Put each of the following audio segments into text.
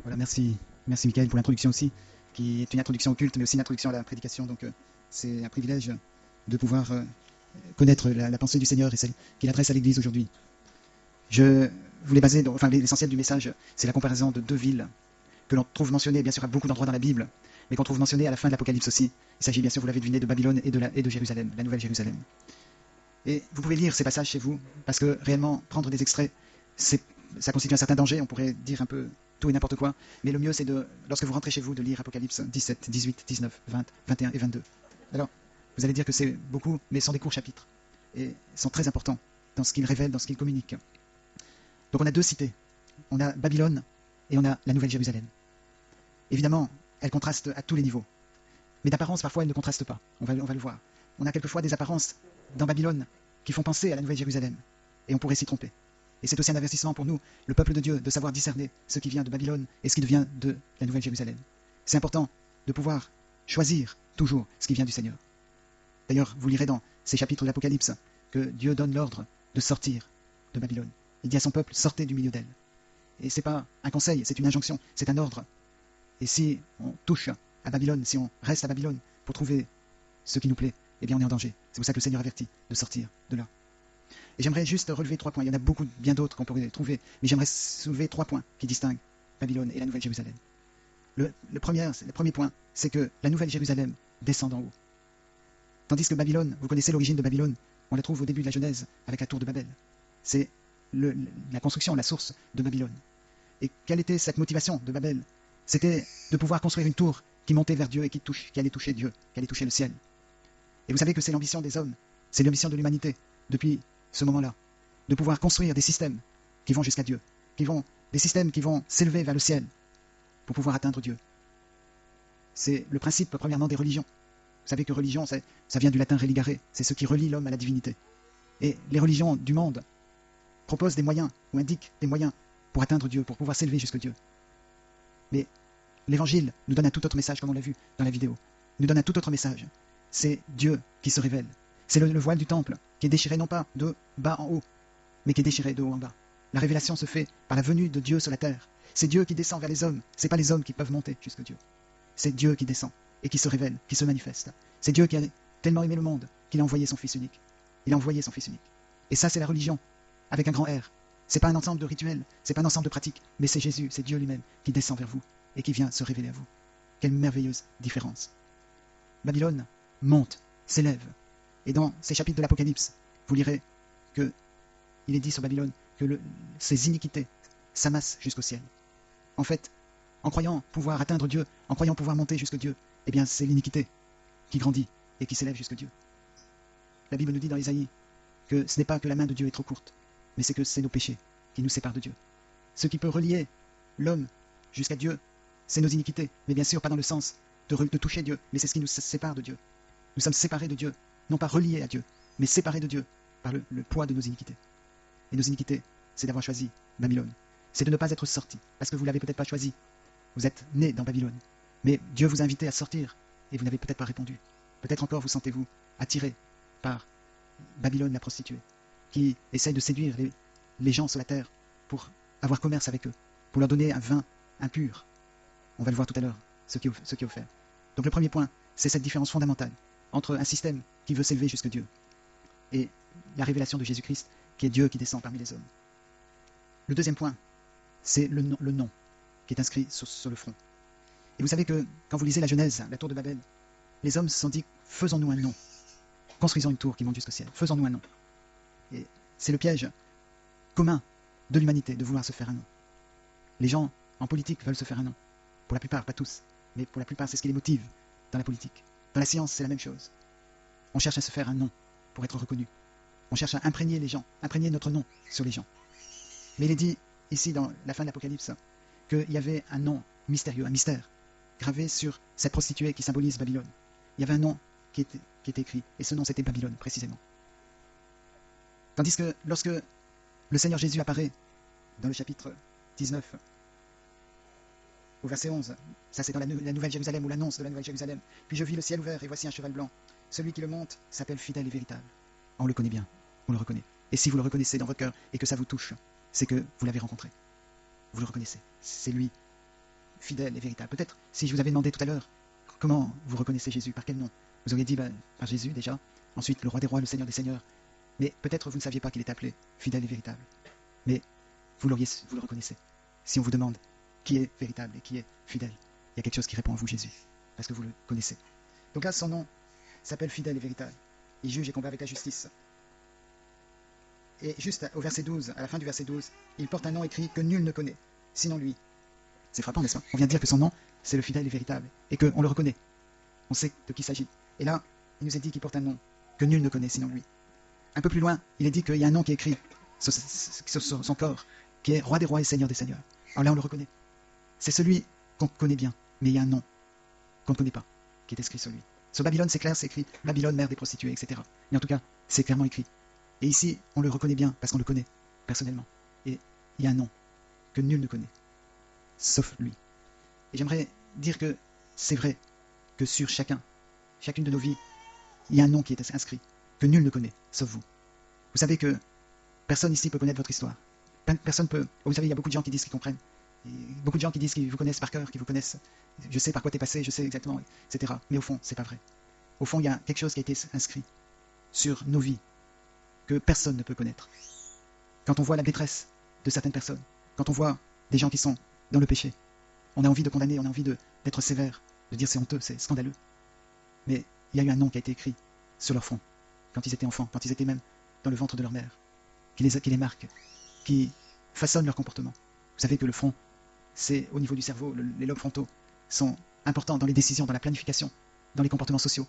Voilà, merci. Merci Michael pour l'introduction aussi, qui est une introduction au culte, mais aussi une introduction à la prédication. Donc c'est un privilège de pouvoir connaître la pensée du Seigneur et celle qu'il adresse à l'Église aujourd'hui. Je voulais baser, enfin l'essentiel du message, c'est la comparaison de deux villes que l'on trouve mentionnées bien sûr à beaucoup d'endroits dans la Bible, mais qu'on trouve mentionnées à la fin de l'Apocalypse aussi. Il s'agit bien sûr, vous l'avez deviné, de Babylone et de Jérusalem, la nouvelle Jérusalem. Et vous pouvez lire ces passages chez vous, parce que réellement, prendre des extraits, ça constitue un certain danger, on pourrait dire un peu tout et n'importe quoi, mais le mieux c'est de, lorsque vous rentrez chez vous, de lire Apocalypse 17, 18, 19, 20, 21 et 22. Alors, vous allez dire que c'est beaucoup, mais ce sont des courts chapitres, et sont très importants dans ce qu'ils révèlent, dans ce qu'ils communiquent. Donc on a deux cités, on a Babylone et on a la Nouvelle Jérusalem. Évidemment, elles contrastent à tous les niveaux, mais d'apparence parfois elles ne contrastent pas, on va le voir. On a quelquefois des apparences dans Babylone qui font penser à la Nouvelle Jérusalem, et on pourrait s'y tromper. Et c'est aussi un avertissement pour nous, le peuple de Dieu, de savoir discerner ce qui vient de Babylone et ce qui devient de la Nouvelle Jérusalem. C'est important de pouvoir choisir toujours ce qui vient du Seigneur. D'ailleurs, vous lirez dans ces chapitres de l'Apocalypse que Dieu donne l'ordre de sortir de Babylone. Il dit à son peuple, sortez du milieu d'elle. Et ce n'est pas un conseil, c'est une injonction, c'est un ordre. Et si on touche à Babylone, si on reste à Babylone pour trouver ce qui nous plaît, eh bien on est en danger. C'est pour ça que le Seigneur avertit de sortir de là. Et j'aimerais juste relever 3 points. Il y en a beaucoup bien d'autres qu'on pourrait trouver, mais j'aimerais soulever 3 points qui distinguent Babylone et la Nouvelle Jérusalem. Le premier point, c'est que la Nouvelle Jérusalem descend d'en haut. Tandis que Babylone, vous connaissez l'origine de Babylone, on la trouve au début de la Genèse avec la tour de Babel. C'est la construction, la source de Babylone. Et quelle était cette motivation de Babel? C'était de pouvoir construire une tour qui montait vers Dieu et qui allait toucher Dieu, qui allait toucher le ciel. Et vous savez que c'est l'ambition des hommes, c'est l'ambition de l'humanité depuis ce moment-là, de pouvoir construire des systèmes qui vont jusqu'à Dieu, des systèmes qui vont s'élever vers le ciel pour pouvoir atteindre Dieu. C'est le principe, premièrement, des religions. Vous savez que religion, ça vient du latin religare, c'est ce qui relie l'homme à la divinité. Et les religions du monde proposent des moyens, ou indiquent des moyens pour atteindre Dieu, pour pouvoir s'élever jusqu'à Dieu. Mais l'Évangile nous donne un tout autre message, comme on l'a vu dans la vidéo. Il nous donne un tout autre message. C'est Dieu qui se révèle. C'est le voile du temple qui est déchiré non pas de bas en haut, mais qui est déchiré de haut en bas. La révélation se fait par la venue de Dieu sur la terre. C'est Dieu qui descend vers les hommes. Ce n'est pas les hommes qui peuvent monter jusqu'à Dieu. C'est Dieu qui descend et qui se révèle, qui se manifeste. C'est Dieu qui a tellement aimé le monde qu'il a envoyé son Fils unique. Il a envoyé son Fils unique. Et ça, c'est la religion, avec un grand R. Ce n'est pas un ensemble de rituels, ce n'est pas un ensemble de pratiques, mais c'est Jésus, c'est Dieu lui-même qui descend vers vous et qui vient se révéler à vous. Quelle merveilleuse différence. Babylone monte, s'élève. Et dans ces chapitres de l'Apocalypse, vous lirez qu'il est dit sur Babylone que ses iniquités s'amassent jusqu'au ciel. En fait, en croyant pouvoir atteindre Dieu, en croyant pouvoir monter jusqu'à Dieu, eh bien c'est l'iniquité qui grandit et qui s'élève jusqu'à Dieu. La Bible nous dit dans Isaïe que ce n'est pas que la main de Dieu est trop courte, mais c'est que c'est nos péchés qui nous séparent de Dieu. Ce qui peut relier l'homme jusqu'à Dieu, c'est nos iniquités, mais bien sûr pas dans le sens de toucher Dieu, mais c'est ce qui nous sépare de Dieu. Nous sommes séparés de Dieu, non pas reliés à Dieu, mais séparés de Dieu par le poids de nos iniquités. Et nos iniquités, c'est d'avoir choisi Babylone. C'est de ne pas être sorti, parce que vous ne l'avez peut-être pas choisi. Vous êtes né dans Babylone. Mais Dieu vous a invité à sortir, et vous n'avez peut-être pas répondu. Peut-être encore vous sentez-vous attiré par Babylone la prostituée, qui essaye de séduire les gens sur la terre pour avoir commerce avec eux, pour leur donner un vin impur. On va le voir tout à l'heure, ce qui est offert. Donc le premier point, c'est cette différence fondamentale entre un système qui veut s'élever jusqu'à Dieu et la révélation de Jésus-Christ, qui est Dieu qui descend parmi les hommes. Le deuxième point, c'est le nom qui est inscrit sur le front. Et vous savez que quand vous lisez la Genèse, la tour de Babel, les hommes se sont dit, faisons-nous un nom. Construisons une tour qui monte jusqu'au ciel. Faisons-nous un nom. Et c'est le piège commun de l'humanité de vouloir se faire un nom. Les gens en politique veulent se faire un nom. Pour la plupart, pas tous, mais pour la plupart, c'est ce qui les motive dans la politique. Dans la science, c'est la même chose. On cherche à se faire un nom pour être reconnu. On cherche à imprégner les gens, imprégner notre nom sur les gens. Mais il est dit ici dans la fin de l'Apocalypse qu'il y avait un nom mystérieux, un mystère, gravé sur cette prostituée qui symbolise Babylone. Il y avait un nom qui était écrit, et ce nom c'était Babylone précisément. Tandis que lorsque le Seigneur Jésus apparaît dans le chapitre 19, au verset 11, ça c'est dans la Nouvelle Jérusalem, ou l'annonce de la Nouvelle Jérusalem. Puis je vis le ciel ouvert, et voici un cheval blanc. Celui qui le monte s'appelle fidèle et véritable. On le connaît bien, on le reconnaît. Et si vous le reconnaissez dans votre cœur, et que ça vous touche, c'est que vous l'avez rencontré. Vous le reconnaissez, c'est lui. fidèle et véritable. Peut-être, si je vous avais demandé tout à l'heure, comment vous reconnaissez Jésus, par quel nom, vous auriez dit, par Jésus déjà, ensuite le roi des rois, le Seigneur des seigneurs. Mais peut-être vous ne saviez pas qu'il est appelé fidèle et véritable. Mais vous le reconnaissez. Si on vous demande qui est véritable et qui est fidèle, il y a quelque chose qui répond à vous, Jésus, parce que vous le connaissez. Donc là, son nom s'appelle fidèle et véritable. Il juge et combat avec la justice. Et juste au verset 12, à la fin du verset 12, il porte un nom écrit que nul ne connaît, sinon lui. C'est frappant, n'est-ce pas? On vient de dire que son nom, c'est le fidèle et véritable, et qu'on le reconnaît. On sait de qui il s'agit. Et là, il nous est dit qu'il porte un nom que nul ne connaît, sinon lui. Un peu plus loin, il est dit qu'il y a un nom qui est écrit sur son corps, qui est roi des rois et seigneur des seigneurs. Alors là, on le reconnaît. C'est celui qu'on connaît bien, mais il y a un nom qu'on ne connaît pas, qui est écrit sur lui. Sur Babylone, c'est clair, c'est écrit Babylone, mère des prostituées, etc. Mais en tout cas, c'est clairement écrit. Et ici, on le reconnaît bien, parce qu'on le connaît, personnellement. Et il y a un nom que nul ne connaît, sauf lui. Et j'aimerais dire que c'est vrai que sur chacune de nos vies, il y a un nom qui est inscrit, que nul ne connaît, sauf vous. Vous savez que personne ici peut connaître votre histoire. Personne peut... Vous savez, il y a beaucoup de gens qui disent qu'ils comprennent. Et beaucoup de gens qui disent qu'ils vous connaissent par cœur, qu'ils vous connaissent. Je sais par quoi tu es passé, je sais exactement, etc. Mais au fond, c'est pas vrai. Au fond, il y a quelque chose qui a été inscrit sur nos vies que personne ne peut connaître. Quand on voit la détresse de certaines personnes, quand on voit des gens qui sont dans le péché, on a envie de condamner, on a envie d'être sévère, de dire c'est honteux, c'est scandaleux. Mais il y a eu un nom qui a été écrit sur leur front, quand ils étaient enfants, quand ils étaient même dans le ventre de leur mère, qui les marque, qui façonne leur comportement. Vous savez que le front, c'est au niveau du cerveau, les lobes frontaux sont importants dans les décisions, dans la planification, dans les comportements sociaux,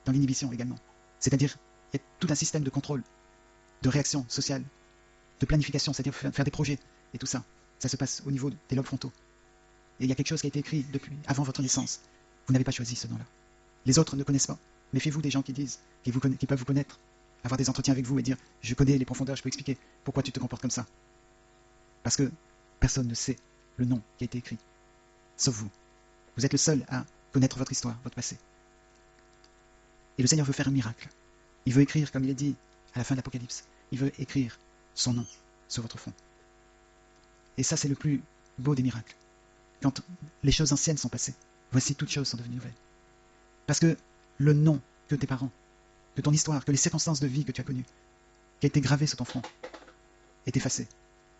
dans l'inhibition également. C'est-à-dire, il y a tout un système de contrôle, de réaction sociale, de planification, c'est-à-dire faire des projets et tout ça. Ça se passe au niveau des lobes frontaux. Et il y a quelque chose qui a été écrit depuis avant votre naissance. Vous n'avez pas choisi ce nom-là. Les autres ne connaissent pas. Méfiez-vous des gens qui disent, qui peuvent vous connaître, avoir des entretiens avec vous et dire « Je connais les profondeurs, je peux expliquer pourquoi tu te comportes comme ça. » Parce que personne ne sait le nom qui a été écrit, sauf vous. Vous êtes le seul à connaître votre histoire, votre passé. Et le Seigneur veut faire un miracle. Il veut écrire, comme il est dit à la fin de l'Apocalypse, il veut écrire son nom sur votre front. Et ça, c'est le plus beau des miracles. Quand les choses anciennes sont passées, voici toutes choses sont devenues nouvelles. Parce que le nom que tes parents, que ton histoire, que les circonstances de vie que tu as connues, qui a été gravé sur ton front, est effacé.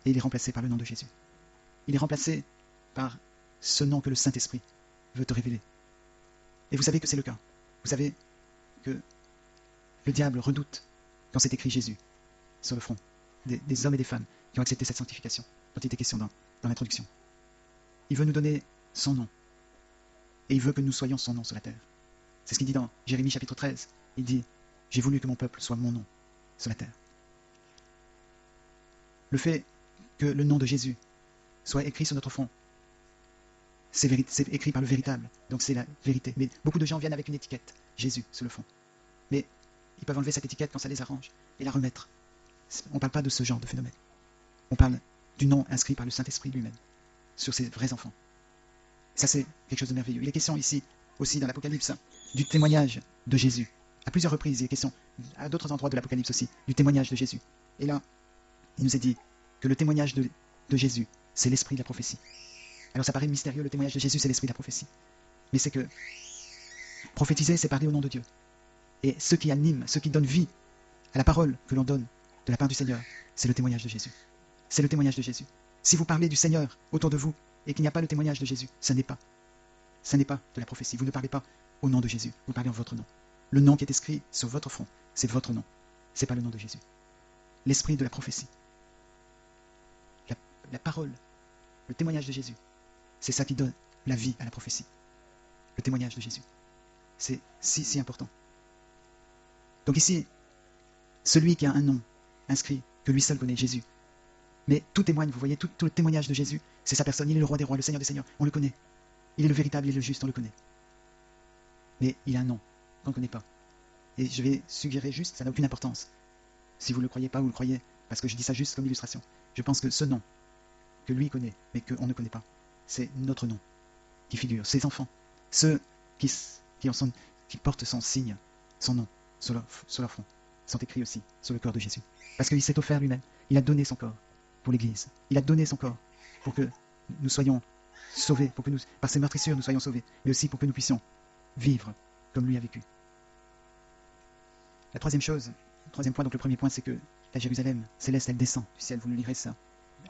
Et il est remplacé par le nom de Jésus. Il est remplacé par ce nom que le Saint-Esprit veut te révéler. Et vous savez que c'est le cas. Vous savez que le diable redoute quand c'est écrit Jésus sur le front des hommes et des femmes qui ont accepté cette sanctification dont il était question dans l'introduction. Il veut nous donner son nom. Et il veut que nous soyons son nom sur la terre. C'est ce qu'il dit dans Jérémie chapitre 13. Il dit « J'ai voulu que mon peuple soit mon nom sur la terre. » Le fait que le nom de Jésus soit écrit sur notre front, c'est écrit par le véritable, donc c'est la vérité. Mais beaucoup de gens viennent avec une étiquette, Jésus, sur le front. Mais ils peuvent enlever cette étiquette quand ça les arrange et la remettre. On ne parle pas de ce genre de phénomène. On parle du nom inscrit par le Saint-Esprit lui-même sur ses vrais enfants. Ça, c'est quelque chose de merveilleux. Il est question ici, aussi dans l'Apocalypse, du témoignage de Jésus. À plusieurs reprises, il est question, à d'autres endroits de l'Apocalypse aussi, du témoignage de Jésus. Et là, il nous est dit que le témoignage de Jésus, c'est l'esprit de la prophétie. Alors ça paraît mystérieux, le témoignage de Jésus, c'est l'esprit de la prophétie. Mais c'est que prophétiser, c'est parler au nom de Dieu. Et ce qui anime, ce qui donne vie à la parole que l'on donne de la part du Seigneur, c'est le témoignage de Jésus. C'est le témoignage de Jésus. Si vous parlez du Seigneur autour de vous et qu'il n'y a pas le témoignage de Jésus, ce n'est pas de la prophétie. Vous ne parlez pas au nom de Jésus, vous parlez en votre nom. Le nom qui est écrit sur votre front, c'est votre nom. Ce n'est pas le nom de Jésus. L'esprit de la prophétie. La parole, le témoignage de Jésus, c'est ça qui donne la vie à la prophétie. Le témoignage de Jésus. C'est si important. Donc ici, celui qui a un nom inscrit, que lui seul connaît, Jésus. Mais tout témoigne, vous voyez, tout le témoignage de Jésus, c'est sa personne. Il est le roi des rois, le Seigneur des seigneurs, on le connaît. Il est le véritable, il est le juste, on le connaît. Mais il a un nom qu'on ne connaît pas. Et je vais suggérer juste, ça n'a aucune importance. Si vous ne le croyez pas, vous le croyez, parce que je dis ça juste comme illustration. Je pense que ce nom, que lui connaît, mais qu'on ne connaît pas, c'est notre nom qui figure. Ses enfants, ceux qui portent son signe, son nom, sur leur front, sont écrits aussi sur le corps de Jésus. Parce qu'il s'est offert lui-même. Il a donné son corps pour l'Église. Il a donné son corps pour que nous soyons sauver, pour que nous, par ces meurtrissures, nous soyons sauvés, mais aussi pour que nous puissions vivre comme lui a vécu. La troisième chose, le troisième point, donc le premier point, c'est que la Jérusalem céleste, elle descend du ciel, vous le lirez ça,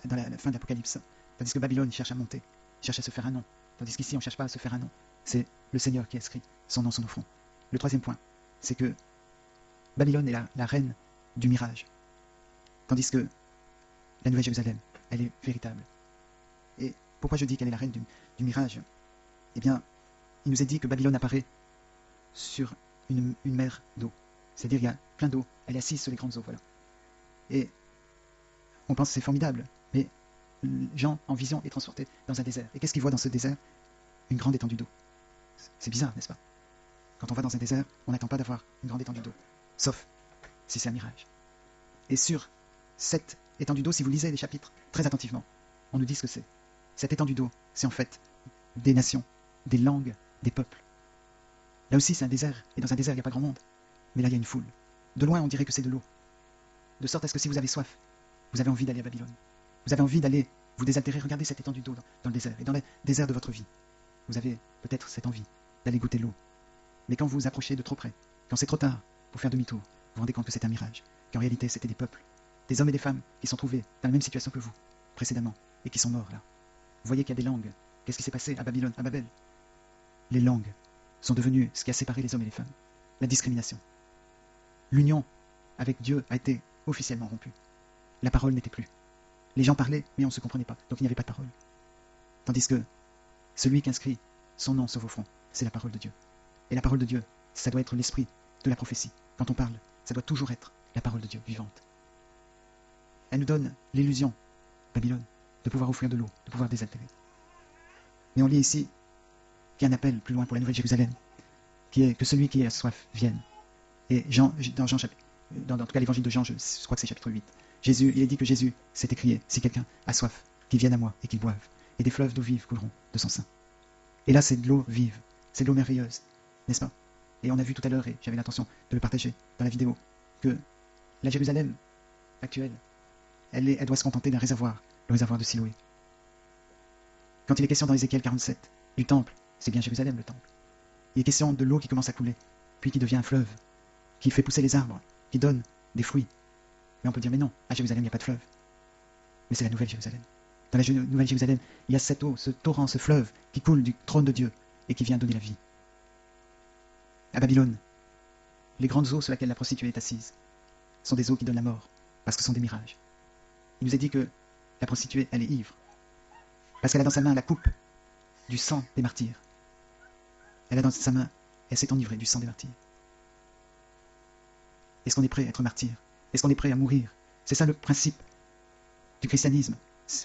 dans la fin de l'Apocalypse, tandis que Babylone cherche à monter, cherche à se faire un nom, tandis qu'ici on ne cherche pas à se faire un nom, c'est le Seigneur qui inscrit son nom sur nos fronts. Le troisième point, c'est que Babylone est la reine du mirage, tandis que la Nouvelle Jérusalem, elle est véritable. Et pourquoi je dis qu'elle est la reine du mirage? Eh bien, il nous est dit que Babylone apparaît sur une mer d'eau. C'est-à-dire il y a plein d'eau, elle est assise sur les grandes eaux, voilà. Et on pense que c'est formidable, mais Jean, en vision, est transporté dans un désert. Et qu'est-ce qu'il voit dans ce désert? Une grande étendue d'eau. C'est bizarre, n'est-ce pas? Quand on va dans un désert, on n'attend pas d'avoir une grande étendue d'eau, sauf si c'est un mirage. Et sur cette étendue d'eau, si vous lisez les chapitres très attentivement, on nous dit ce que c'est. Cette étendue d'eau, c'est en fait des nations, des langues, des peuples. Là aussi, c'est un désert, et dans un désert, il n'y a pas grand monde. Mais là, il y a une foule. De loin, on dirait que c'est de l'eau. De sorte à ce que si vous avez soif, vous avez envie d'aller à Babylone. Vous avez envie d'aller vous désaltérer. Regardez cette étendue d'eau dans le désert. Et dans le désert de votre vie, vous avez peut-être cette envie d'aller goûter l'eau. Mais quand vous vous approchez de trop près, quand c'est trop tard pour faire demi-tour, vous vous rendez compte que c'est un mirage. Qu'en réalité, c'était des peuples, des hommes et des femmes qui sont trouvés dans la même situation que vous, précédemment, et qui sont morts là. Vous voyez qu'il y a des langues. Qu'est-ce qui s'est passé à Babylone, à Babel? Les langues sont devenues ce qui a séparé les hommes et les femmes. La discrimination. L'union avec Dieu a été officiellement rompue. La parole n'était plus. Les gens parlaient, mais on ne se comprenait pas, donc il n'y avait pas de parole. Tandis que celui qui inscrit son nom sur vos fronts, c'est la parole de Dieu. Et la parole de Dieu, ça doit être l'esprit de la prophétie. Quand on parle, ça doit toujours être la parole de Dieu vivante. Elle nous donne l'illusion, Babylone, de pouvoir offrir de l'eau, de pouvoir désaltérer. Mais on lit ici qu'il y a un appel plus loin pour la Nouvelle Jérusalem, qui est que celui qui a soif vienne. Et dans Jean, en tout cas l'évangile de Jean, je crois que c'est chapitre 8, Jésus, il est dit que Jésus s'est écrié, si quelqu'un a soif, qu'il vienne à moi et qu'il boive, et des fleuves d'eau vive couleront de son sein. Et là, c'est de l'eau vive, c'est de l'eau merveilleuse, n'est-ce pas? Et on a vu tout à l'heure, et j'avais l'intention de le partager dans la vidéo, que la Jérusalem actuelle, elle doit se contenter d'un réservoir, le réservoir de Siloé. Quand il est question dans Ézéchiel 47 du temple, c'est bien Jérusalem le temple. Il est question de l'eau qui commence à couler, puis qui devient un fleuve, qui fait pousser les arbres, qui donne des fruits. Mais on peut dire, mais non, à Jérusalem, il n'y a pas de fleuve. Mais c'est la Nouvelle Jérusalem. Dans la Nouvelle Jérusalem, il y a cette eau, ce torrent, ce fleuve qui coule du trône de Dieu et qui vient donner la vie. À Babylone, les grandes eaux sur lesquelles la prostituée est assise sont des eaux qui donnent la mort, parce que ce sont des mirages. Il nous est dit que la prostituée, elle est ivre, parce qu'elle a dans sa main la coupe du sang des martyrs. Elle a dans sa main, elle s'est enivrée du sang des martyrs. Est-ce qu'on est prêt à être martyr? Est-ce qu'on est prêt à mourir? C'est ça le principe du christianisme.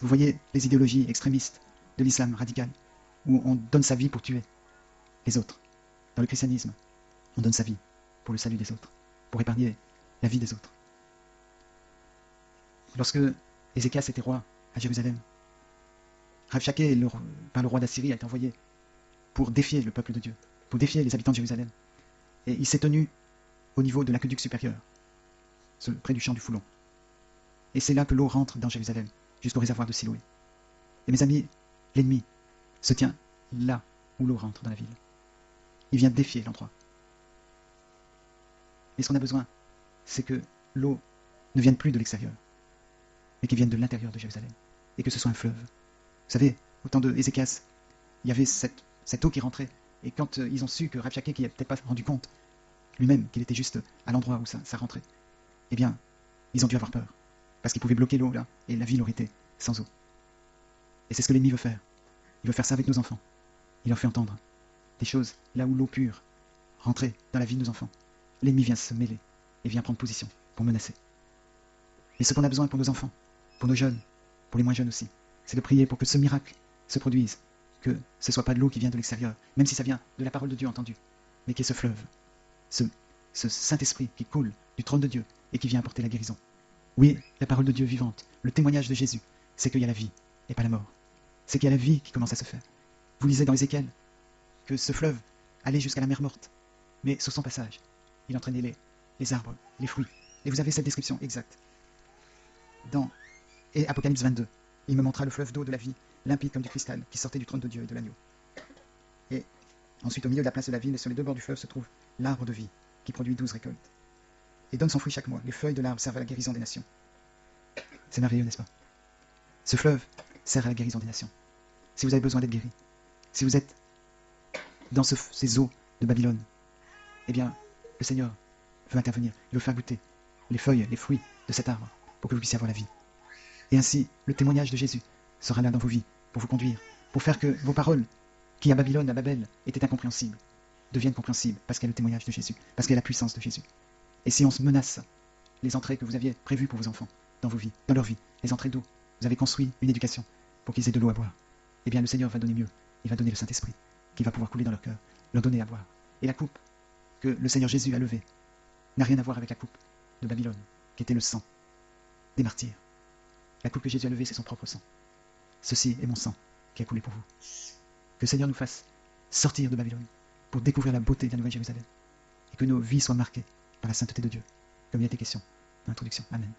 Vous voyez les idéologies extrémistes de l'islam radical, où on donne sa vie pour tuer les autres. Dans le christianisme, on donne sa vie pour le salut des autres, pour épargner la vie des autres. Lorsque Ézéchias était roi à Jérusalem, Rabshakeh, par le roi d'Assyrie, a été envoyé pour défier le peuple de Dieu, pour défier les habitants de Jérusalem. Et il s'est tenu au niveau de l'aqueduc supérieur, près du champ du Foulon. Et c'est là que l'eau rentre dans Jérusalem, jusqu'au réservoir de Siloé. Et mes amis, l'ennemi se tient là où l'eau rentre dans la ville. Il vient défier l'endroit. Et ce qu'on a besoin, c'est que l'eau ne vienne plus de l'extérieur, mais qu'elle vienne de l'intérieur de Jérusalem, et que ce soit un fleuve. Vous savez, au temps de Ézéchias, il y avait cette eau qui rentrait, et quand ils ont su que Rabshakeh, qui n'a peut-être pas rendu compte lui-même qu'il était juste à l'endroit où ça rentrait, eh bien, ils ont dû avoir peur, parce qu'ils pouvaient bloquer l'eau là, et la ville aurait été sans eau. Et c'est ce que l'ennemi veut faire. Il veut faire ça avec nos enfants. Il leur fait entendre des choses là où l'eau pure rentrait dans la vie de nos enfants. L'ennemi vient se mêler et vient prendre position pour menacer. Et ce qu'on a besoin pour nos enfants, pour nos jeunes, pour les moins jeunes aussi, c'est de prier pour que ce miracle se produise, que ce ne soit pas de l'eau qui vient de l'extérieur, même si ça vient de la parole de Dieu entendue, mais qu'il y ait ce fleuve, ce Saint-Esprit qui coule du trône de Dieu et qui vient apporter la guérison. Oui, la parole de Dieu vivante, le témoignage de Jésus, c'est qu'il y a la vie et pas la mort. C'est qu'il y a la vie qui commence à se faire. Vous lisez dans Ézéchiel que ce fleuve allait jusqu'à la mer morte, mais sur son passage, il entraînait les arbres, les fruits. Et vous avez cette description exacte. Dans Apocalypse 22, il me montra le fleuve d'eau de la vie, limpide comme du cristal, qui sortait du trône de Dieu et de l'agneau. Et ensuite, au milieu de la place de la ville, et sur les deux bords du fleuve, se trouve l'arbre de vie, qui produit 12 récoltes, et donne son fruit chaque mois. Les feuilles de l'arbre servent à la guérison des nations. C'est merveilleux, n'est-ce pas? Ce fleuve sert à la guérison des nations. Si vous avez besoin d'être guéri, si vous êtes dans ces eaux de Babylone, eh bien, le Seigneur veut intervenir, il veut faire goûter les feuilles, les fruits de cet arbre, pour que vous puissiez avoir la vie. Et ainsi, le témoignage de Jésus sera là dans vos vies, pour vous conduire, pour faire que vos paroles, qui à Babylone, à Babel, étaient incompréhensibles, deviennent compréhensibles, parce qu'il y a le témoignage de Jésus, parce qu'il y a la puissance de Jésus. Et si on se menace les entrées que vous aviez prévues pour vos enfants, dans vos vies, dans leur vie, les entrées d'eau, vous avez construit une éducation pour qu'ils aient de l'eau à boire, eh bien le Seigneur va donner mieux, il va donner le Saint-Esprit, qui va pouvoir couler dans leur cœur, leur donner à boire. Et la coupe que le Seigneur Jésus a levée n'a rien à voir avec la coupe de Babylone, qui était le sang des martyrs. La coupe que Jésus a levée, c'est son propre sang. Ceci est mon sang qui a coulé pour vous. Que le Seigneur nous fasse sortir de Babylone pour découvrir la beauté de la Nouvelle Jérusalem et que nos vies soient marquées par la sainteté de Dieu, comme il a été question dans l'introduction. Amen.